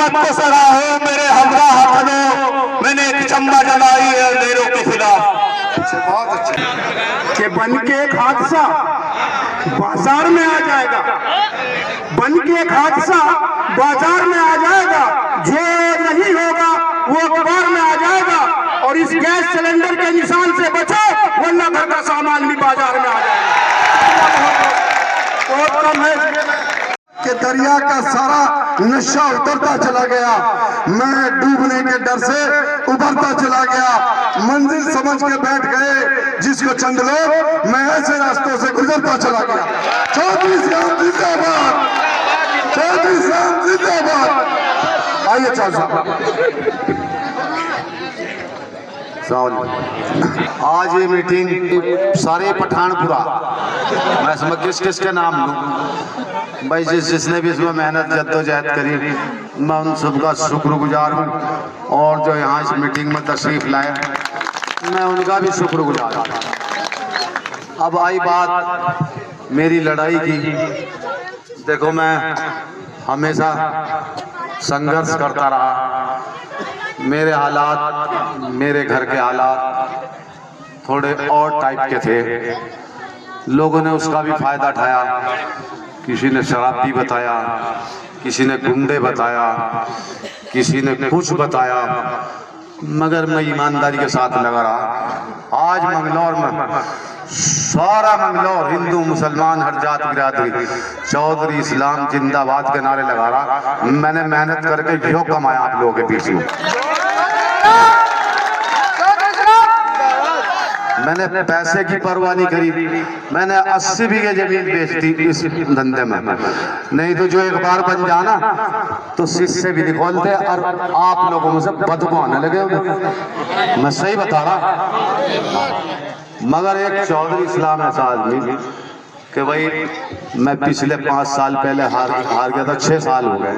मत सराहो मेरे हमरा हथनो, मैंने एक चंबा जलाई है अंधेरों के खिलाफ। बहुत अच्छा कि बन के एक हादसा बाजार में आ जाएगा, बन के एक हादसा बाजार में आ जाएगा, जो नहीं होगा वो अखबार में आ जाएगा। और इस गैस सिलेंडर के निशान से बचो, वरना घर का सामान भी बाजार में आ जाएगा। बहुत कम है कि दरिया का सारा नशा उतरता चला गया, मैं डूबने के डर से उभरता चला गया। मंजिल समझ के बैठ गए जिसको चंद लोग, मैं ऐसे रास्तों से गुजरता चला गया। चौधरी श्याम जिंदाबाद, चौधरी श्याम जिंदाबाद। आइए चौधरी साहब। आज ये मीटिंग सारे पठानपुरा, मैं समझ किस किस के नाम लूं भाई, जिसने भी इसमें मेहनत जद्दोजहद करी, मैं उन सबका शुक्रगुजार हूँ। और जो यहाँ इस मीटिंग में तशरीफ लाए, मैं उनका भी शुक्रगुजार हूँ। अब आई बात मेरी लड़ाई की। देखो, मैं हमेशा संघर्ष करता रहा। मेरे हालात, मेरे घर के हालात थोड़े और टाइप के थे। लोगों ने उसका भी फायदा उठाया। किसी ने शराबी बताया, किसी ने गुंडे बताया, किसी ने कुछ बताया, मगर मैं ईमानदारी के साथ लगा रहा। आज मंगलौर में सारा मंगलौर हिंदू मुसलमान हर जात बिरादरी चौधरी इस्लाम जिंदाबाद के नारे लगा रहा। मैंने मेहनत करके जो कमाया आप लोगों के बीच में, मैंने पैसे की परवाह नहीं करी। मैंने 80 बीघे जमीन बेच दी इस धंधे में। नहीं तो जो एक बार बन जाना तो शीशे भी नहीं खोलते और आप लोगों में से बदबू आने लगे होंगे। मैं सही बता रहा। मगर एक चौधरी इस्लाम ऐसा आदमी कि भाई, मैं पिछले 5 साल पहले हार गया था। 6 साल हो गए।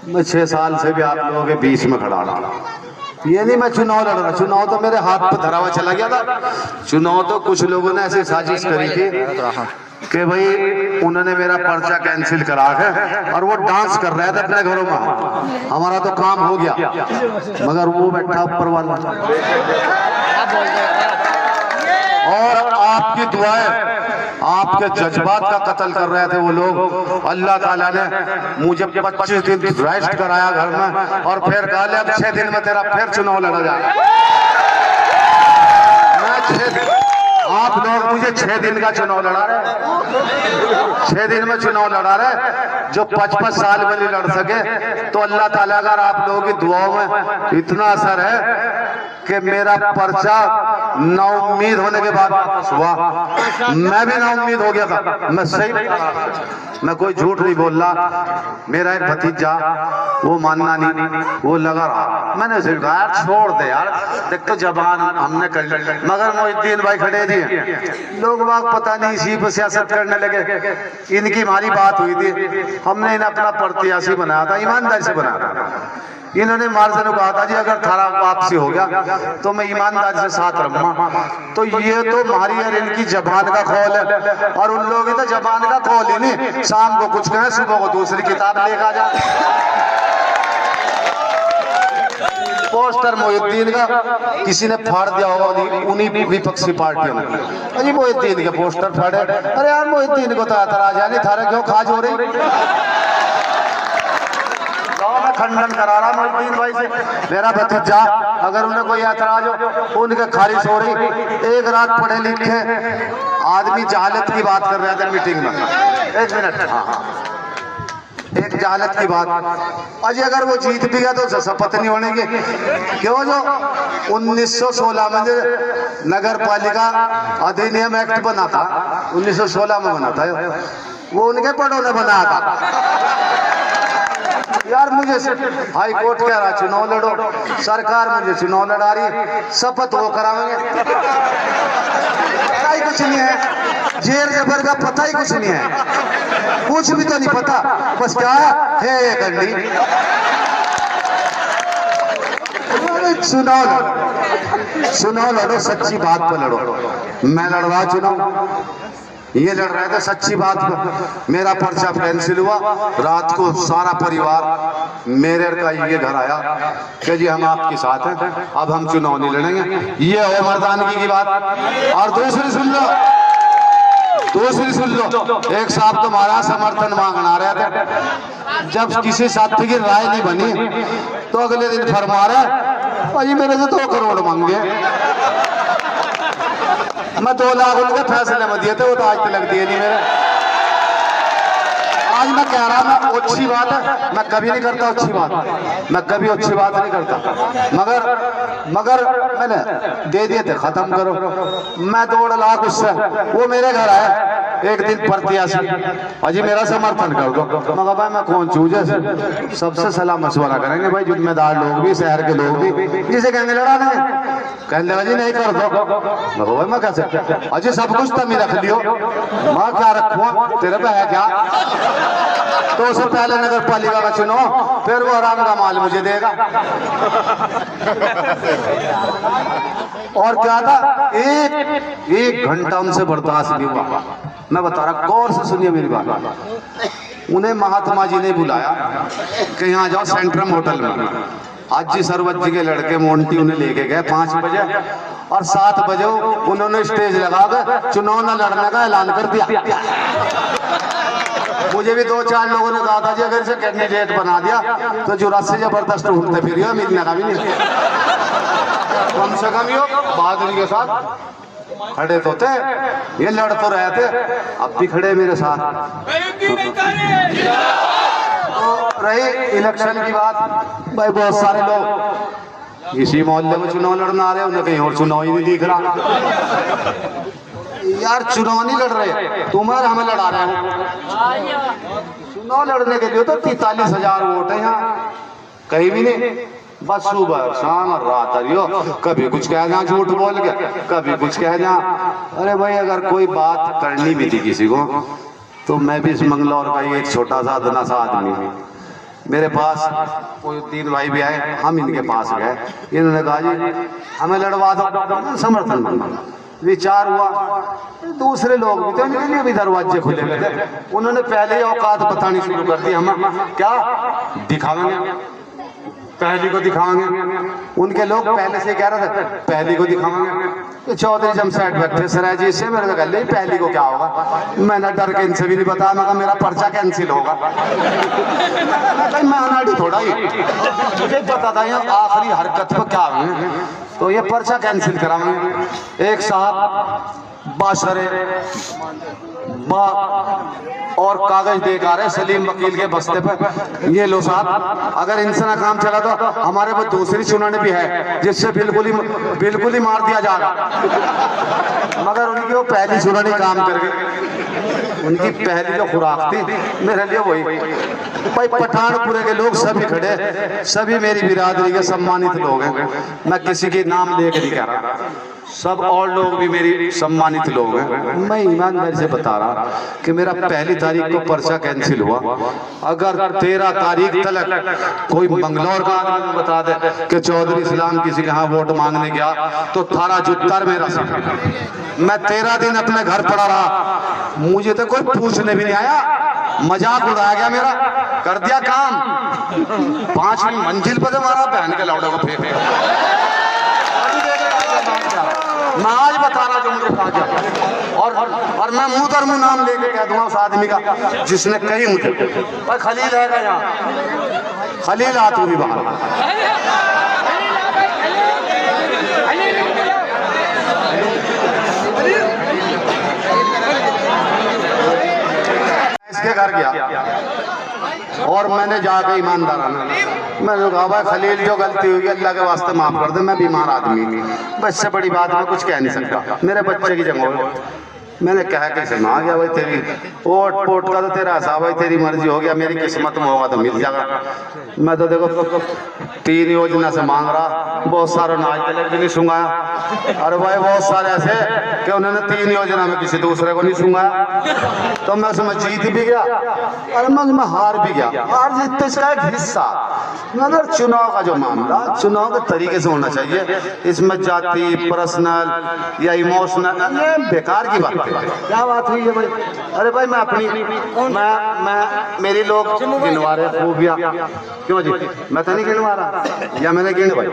मैं 6 साल से भी आप लोगों के बीच में खड़ा रहा। ये नहीं मैं चुनाव लड़ रहा, चुनाव तो मेरे हाथ पे धरा हुआ चला गया था। चुनाव तो कुछ लोगों ने ऐसी साजिश करी थी कि भाई उन्होंने मेरा पर्चा कैंसिल करा के, और वो डांस कर रहे थे अपने घरों में। हमारा तो काम हो गया, मगर वो बैठा ऊपर वाला। और आपकी दुआएं, आपके जज्बात का कत्ल कर रहे थे वो लोग। अल्लाह ताला ने मुझे 25 दिन रेस्ट कराया घर में, और फिर कहा अब 6 दिन में तेरा फिर चुनाव लड़ा जाएगा। आप लोग मुझे 6 दिन का चुनाव लड़ा रहे, 6 दिन में चुनाव लड़ा रहे। जो 55 साल में नहीं लड़ सके, तो अल्लाह ताला का आप लोगों की दुआओं में इतना असर है कि मेरा पर्चा नाउम्मीद होने के बाद वापस हुआ। मैं भी नाउम्मीद हो गया था। मैं सही, मैं कोई झूठ नहीं बोल रहा। मेरा एक भतीजा, वो मानना नहीं, वो लगा रहा। मैंने यार छोड़ दे यार, देख तो जबान हमने कर ली। मगर मोहिद्दीन भाई खड़े थे, लोग बाग पता नहीं इसी पर सियासत करने लगे। इनकी हमारी बात हुई थी, हमने इन्हें अपना प्रत्याशी बनाया था, ईमानदारी से बनाया था। इन्होंने मार्शल को कहा था जी अगर थारा वापसी हो गया तो मैं ईमानदारी से साथ रहूंगा। तो ये तो हमारी और इनकी जबान का खौल है, और उन लोगों की तो जबान का खौल ही नहीं। शाम को कुछ कहें, सुबह को दूसरी किताब लेकर जा। पोस्टर मोहिद्दीन का किसी ने फाड़ दिया होगा, उन्हीं विपक्षी पार्टियों ने। अजी मोहिद्दीन के पोस्टर फाड़े। अरे यार मोहिद्दीन को तो ऐतराज है नहीं, थारे क्यों खाज हो रही। मैं खंडन करा रहा मोहिद्दीन भाई से। मेरा भतीजा अगर उन्हें कोई ऐतराज हो, उनके खारिज हो रही। एक रात पढ़े लिखे आदमी जहालत की बात कर रहे थे मीटिंग में। 1 मिनट, हाँ, एक जहालत की बात। अजी अगर वो जीत भी गया तो शपथ नहीं होने की। क्यों? जो 1916 में नगर पालिका अधिनियम एक्ट बना था, 1916 में बना था, वो उनके बड़ों ने बनाया था। यार मुझे हाई कोर्ट कह रहा चुनाव लड़ो, सरकार मुझे चुनाव लड़ा रही, शपथ वो कराएंगे। पता ही कुछ नहीं है, जेर जबर का पता ही कुछ नहीं है, कुछ भी तो नहीं पता। बस क्या है गंडी। चुनाव लड़ो, सच्ची बात पर लड़ो। मैं लड़ रहा चुनाव, ये लड़ रहे थे सच्ची बात पर। मेरा पर्चा कैंसिल हुआ। रात को सारा परिवार मेरे का ये घर आया कि जी हम आपके साथ हैं, अब हम चुनाव नहीं लड़ेंगे। ये हो मर्दानगी की बात। और दूसरी सुन लो, एक साहब तुम्हारा समर्थन मांगना रहे थे। जब किसी साथी की राय नहीं बनी तो अगले दिन फरमा रहे भाई मेरे से 2 करोड़ मांगे। मैं 2 लाख उनके फैसले में दिए थे, वो तो आज तक दिए नहीं मेरे। आज मैं कह रहा मैं अच्छी बात है, मैं कभी नहीं करता अच्छी बात, मैं कभी अच्छी बात नहीं करता, मगर मैंने दे दिए थे, खत्म करो। मैं 2 लाख उससे, वो मेरे घर आया एक दिन प्रत्याशी, अजी मेरा समर्थन कर दो। मगर भाई मैं कौन चूजे, सबसे सलाह मशवरा करेंगे भाई, जिम्मेदार लोग भी, शहर के लोग भी, जिसे कहेंगे लड़ा देंगे, कहने लगा जी नहीं कर दो। भाई मैं कैसे, अजी सब कुछ तुम ही रख लियो, मैं क्या रखूँ, तेरे पे है क्या? तो उससे पहले नगर पालिका का चुनाव, फिर वो आराम का माल मुझे देगा। और क्या था, एक घंटा उनसे बर्दाश्त नहीं हुआ। मैं बता रहा, गौर से सुनिए मेरी बात। उन्हें महात्मा जी ने बुलाया कि यहाँ जाओ सेंट्रम होटल में। आज जी सरवत जी के लड़के मोंटी उन्हें लेके गए 5 बजे, और 7 बजे उन्होंने स्टेज लगा कर चुनाव न लड़ने का ऐलान कर दिया। मुझे भी 2-4 लोगों ने कहा था जी अगर इसे कैंडिडेट बना दिया तो जुरास से जबरदस्त उठते फिर मिलने का भी नहीं, कम से कम यो बहादुरी के साथ खड़े तो थे, ये लड़ तो रहे थे, अब भी खड़े मेरे साथ। तो रही इलेक्शन की बात, भाई बहुत सारे लोग इसी मोहल्ले में चुनाव लड़ना आ रहे हैं, उन्हें कहीं और चुनाव ही नहीं दिख रहा। यार चुनाव नहीं लड़ रहे, तुम और हमें लड़ा रहे हो। चुनाव लड़ने के लिए तो 43,000 वोट है यहाँ, कहीं भी नहीं। बस सुबह शाम और रात अरियो, कभी कुछ कह जा झूठ बोल के, कभी कुछ कह जा। अरे भाई अगर कोई बात करनी भी थी किसी को, तो मैं भी इस मंगलौर का एक छोटा सा अदना सा आदमी हूँ। मेरे पास कोई 3 भाई भी आए, हम इनके पास गए, इन्होंने कहा जी हमें लड़वा दो, समर्थन मांगा। विचार हुआ, दूसरे लोग भी थे, उनके लिए भी दरवाजे खुले हुए थे। उन्होंने पहले ही औकात बतानी शुरू कर दी, हम क्या दिखावेंगे, पहली को दिखाएंगे। उनके लोग पहले से कह रहे थे पहली को दिखाएंगे। तो चौधरी जमशेद बैठे सराय जी से, मेरे को कह पहली को क्या होगा। मैंने डर के इनसे भी नहीं बताया, मैं मेरा पर्चा कैंसिल होगा। मैं अनाड़ी थोड़ा ही, मुझे पता था यहाँ आखिरी हरकत पर क्या हुए, तो ये पर्चा कैंसिल कराएंगे। एक साहब बाशरे और कागज देकर आ रहे सलीम वकील के बस्ते पे, ये लो साहब अगर इनसे ना काम चला तो हमारे पास दूसरी चुनाव भी है जिससे बिल्कुल ही मार दिया जाएगा। मगर उनकी वो पहली चुनाव काम कर गई, उनकी पहली जो खुराक थी मेरे लिए वही। भाई पठानपुरे के लोग सभी खड़े, सभी मेरी बिरादरी के सम्मानित लोग हैं, मैं किसी के नाम लेकर नहीं कह रहा, सब और लोग भी मेरी सम्मानित लोग हैं। मैं ईमानदारी से बता रहा कि मेरा 1 तारीख को पर्चा कैंसिल हुआ। अगर 13 तारीख तक कोई मंगलौर का आदमी बता दे कि चौधरी इस्लाम किसी के यहाँ वोट मांगने गया, तो थारा जुत्तर मेरा सा। मैं 13 दिन अपने घर पड़ा रहा, मुझे तो कोई पूछने भी नहीं आया, मजाक उड़ाया गया मेरा, कर दिया काम। 5वीं मंजिल पर मारा बहन के लौड़े को फेंक। मैं आज बता रहा जो मुझे कहा गया, और मैं मुंह तर मुंह नाम लेके कह दूंगा उस आदमी का जिसने कही मुझे, भाई खलील है यहाँ, खलील आ तू भी बाहर। इसके घर गया और मैंने जाके ईमानदाराना मैंने कहा भाई खलील जो गलती हुई अल्लाह के वास्ते माफ कर दे, मैं बीमार आदमी नहीं, बस से बड़ी बात मैं कुछ कह नहीं सकता, मेरे बच्चे की जगह। मैंने कहा कैसे ना गया भाई, तेरी ओट पोट का तो तेरा हिसाब है, तेरी मर्जी हो गया, मेरी किस्मत में होगा तो मिल जाएगा। मैं तो देखो 3 योजना से मांग रहा, बहुत सारे नाच तलक भी नहीं सुंगाया। अरे भाई बहुत सारे ऐसे कि उन्होंने 3 योजना में किसी दूसरे को नहीं सुंगाया, तो मैं उसमें जीत भी गया और मैं उसमें हार भी गया। हार जीत तो इसका एक हिस्सा, मगर चुनाव का जो मामला चुनाव के तरीके से होना चाहिए, इसमें जाति, पर्सनल या इमोशनल, ये बेकार की बात है। क्या बात हुई है भाई? अरे भाई मैं अपनी मैं मेरी लोग गिनवा रहे खूबियाँ, क्यों जी? मैं तो नहीं गिनवा रहा, या मैंने गिनवा,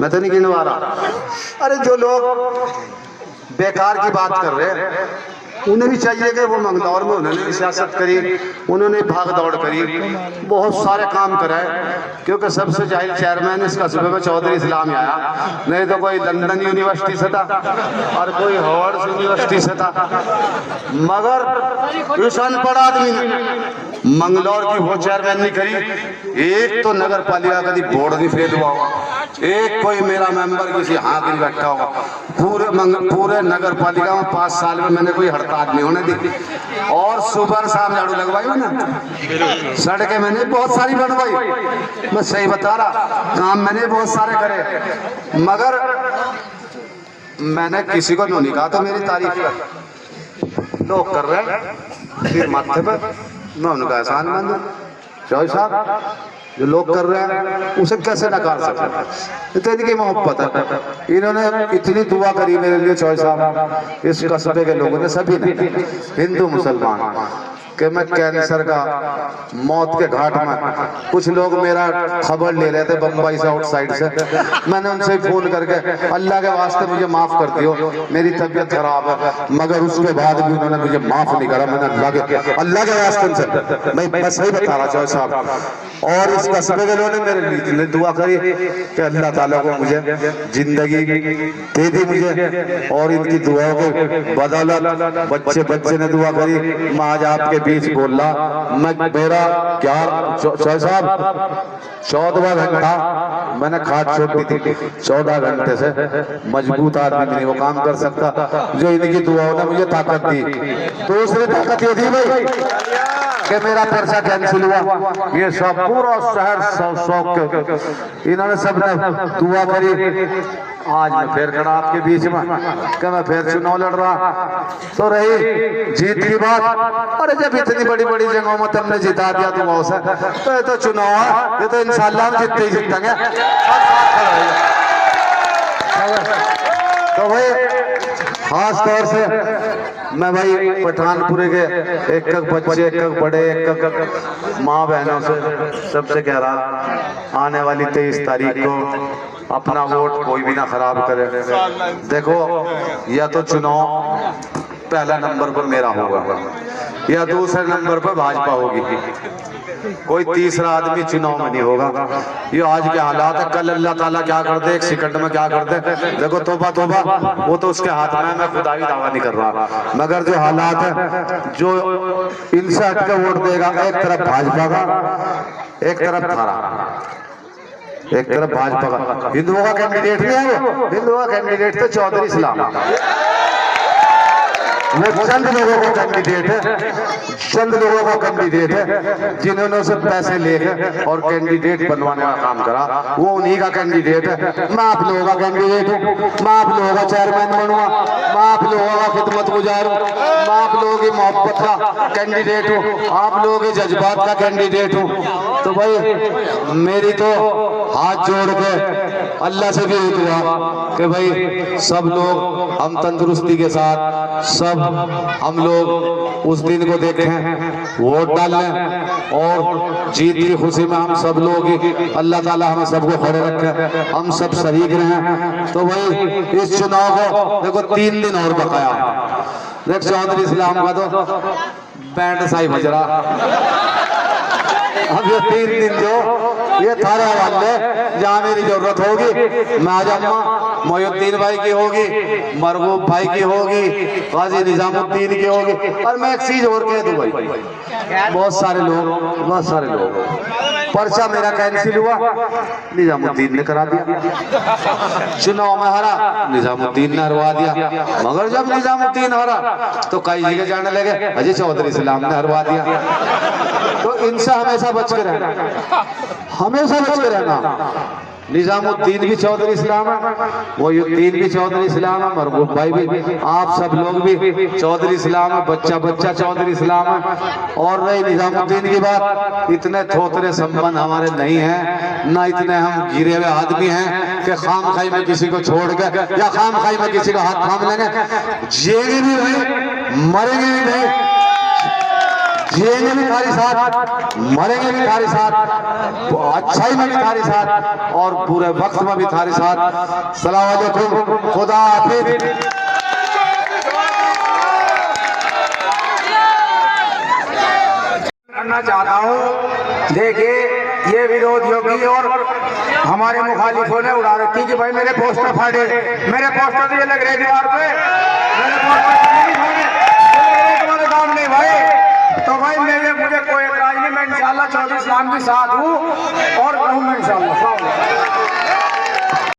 मैं तो नहीं गिनवा रहा। अरे जो लोग बेकार की बात कर रहे हैं उन्हें भी चाहिए कि वो मंगलौर में उन्होंने भी सियासत करी, उन्होंने भाग दौड़ करी, बहुत सारे काम कराए, क्योंकि सबसे जाहिल चेयरमैन इस कस्बे में चौधरी इस्लाम ही आया, नहीं तो कोई लंदन यूनिवर्सिटी से था और कोई हार्वर्ड यूनिवर्सिटी से था। मगर इस अनपढ़ आदमी ने मंगलौर की वो चेयरमैन नहीं करी, एक तो नगर पालिका कभी बोर्ड नहीं फेल हुआ होगा, एक कोई मेरा मेंबर किसी हाथ नहीं बैठा होगा, पूरे नगर पालिका में 5 साल में मैंने कोई हड़ताल नहीं होने दी, और सुबह शाम झाड़ू लगवाई मैंने, सड़कें मैंने बहुत सारी बनवाई, मैं सही बता रहा, काम मैंने बहुत सारे करे, मगर मैंने किसी को नहीं कहा तो मेरी तारीफ कर, लोग कर रहे हैं फिर माथे पर मैं उनका एहसान मानूं। चौधरी साहब जो लोग कर रहे हैं उसे कैसे नकार सकते, तो इनकी मोहब्बत है, इन्होंने इतनी दुआ करी मेरे लिए चौधरी साहब, इस कस्बे के लोगों ने, सभी ने, हिंदू मुसलमान, कि मैं कैंसर का मौत के घाट में, कुछ लोग मेरा खबर ले रहे थे बम्बई से, आउटसाइड से, मैंने उनसे फोन करके अल्लाह के वास्ते मुझे माफ कर दियो, मेरी तबीयत खराब है, मगर उसके बाद भी उन्होंने मुझे माफ नहीं करा। मैंने अल्लाह के वास्ते उनसे, मैं सही बता रहा चौधरी साहब, और इस कस्बे के लोगों ने मेरे लिए दुआ करी कि अल्लाह ताला को मुझे जिंदगी दे दी मुझे, और इनकी दुआओं के बदौलत बच्चे ने दुआ करी, मैं आज आपके बीच बोल रहा, मैं मेरा क्या चौधरी साहब 14वां घंटा मैंने खाट छोड़ दी थी, 14 घंटे से मजबूत आदमी नहीं वो काम कर सकता जो इनकी दुआओं ने मुझे ताकत दी। दूसरी ताकत ये थी भाई कि मेरा पर्चा कैंसिल हुआ, ये सब पूरा शहर शौक इन्होंने सबने दुआ करी, आज मैं फिर खड़ा आपके बीच में कि मैं फिर चुनाव लड़ रहा, तो रही जीत की बात। अरे जब इतनी बड़ी बड़ी जगहों में तुमने जिता दिया दुआओं से, तो ये तो चुनाव है, ये तो इंशाल्लाह हम जीतते ही जीतेंगे। तो भाई खास तौर से मैं भाई पठानपुरे के एक एक बच्चे, एक एक बड़े, एक एक माँ बहनों से सबसे कह रहा, आने वाली 23 तारीख को अपना वोट कोई भी ना खराब करे। देखो या तो चुनाव पहला नंबर पर मेरा होगा या दूसरे नंबर पर भाजपा होगी, कोई तीसरा आदमी चुनाव में नहीं होगा। ये आज के हालात है, कल अल्लाह ताला क्या कर दे, एक सेकंड में क्या कर दे, देखो तोबा तोबा, वो तो उसके हाथ में, मैं खुदा भी दावा नहीं कर रहा, मगर जो हालात है, जो इनसे हट के वोट देगा, एक तरफ भाजपा का, एक तरफ थारा, एक तरफ भाजपा का, हिंदुओं का कैंडिडेट नहीं है वो, हिंदुओं का कैंडिडेट तो चौधरी इस्लाम, वो चंद लोगों को कैंडिडेट है, चंद लोगों को कैंडिडेट है जिन्होंने उसे पैसे लेके और कैंडिडेट बनवाने का काम करा, वो उन्हीं का कैंडिडेट है। मैं आप लोगों का कैंडिडेट हूँ, मैं आप लोगों का चेयरमैन बनूंगा, मैं आप लोगों का खिदमत गुजार हूँ, मैं आप लोगों की मोहब्बत का कैंडिडेट हूँ, आप लोगों के जज्बात का कैंडिडेट हूँ। तो भाई मेरी तो हाथ जोड़ के अल्लाह से भी दुआ कि भाई सब लोग हम तंदुरुस्ती के साथ, सब हम लोग उस दिन को देखें, वोट डालें, और जीत की खुशी में हम सब लोग, अल्लाह ताला हमें सबको खड़े रखे, हम सब शरीक रहें। तो भाई इस चुनाव को देखो 3 दिन और बकाया, देख चौधरी इस्लाम का तो बैंड साई बज रहा, अब ये 3 दिन जो ये थारा वाले जहाँ मेरी जरूरत होगी मैं आ जाऊंगा, मोयुद्दीन भाई की होगी, मरगूब भाई की होगी, गाजी निजामुद्दीन की होगी, और मैं एक चीज और कह दूं भाई, बहुत सारे लोग पर्चा मेरा कैंसिल हुआ, निजामुद्दीन ने करा दिया, चुनाव में हरा, निजामुद्दीन ने हरवा दिया, मगर जब निजामुद्दीन हरा तो कई जगह जाने लगे अजय चौधरी इस्लाम ने हरवा दिया। तो इनसे हमेशा बच के रहना, हमेशा बच के रहना। निजामुद्दीन भी चौधरी इस्लाम है, मोहिउद्दीन भी चौधरी इस्लाम है, मरगूब भाई भी, आप सब लोग भी चौधरी इस्लाम है, बच्चा बच्चा चौधरी इस्लाम है। और रही निजामुद्दीन की बात, इतने थोतरे संबंध हमारे नहीं हैं, ना इतने हम गिरे हुए आदमी हैं कि खाम खाई में किसी को छोड़ कर या खाम खाई में किसी का हाथ थाम लेंगे। जिएंगे भी नहीं, मरेंगे भी नहीं, जिएंगे भी थारी साथ, मरेंगे भी थारी साथ, अच्छाई में भी थारी साथ और पूरे वक्त में भी थारी साथ। सलाम अलैकुम, खुदा हाफिज। करना चाहता हूँ, देखिए ये विरोध योगी और हमारे मुखालिफों ने उड़ा रखी कि भाई मेरे पोस्टर फाड़े, मेरे पोस्टर तो ये लग रहे दीवार पे, मेरे पोस्टर नहीं फाड़े, तुम्हारे काम नहीं भाई। तो भाई मुझे कोई एतराज नहीं, मैं इंशाल्लाह चौधरी इस्लाम के साथ हूँ और रहूँगा इंशाल्लाह।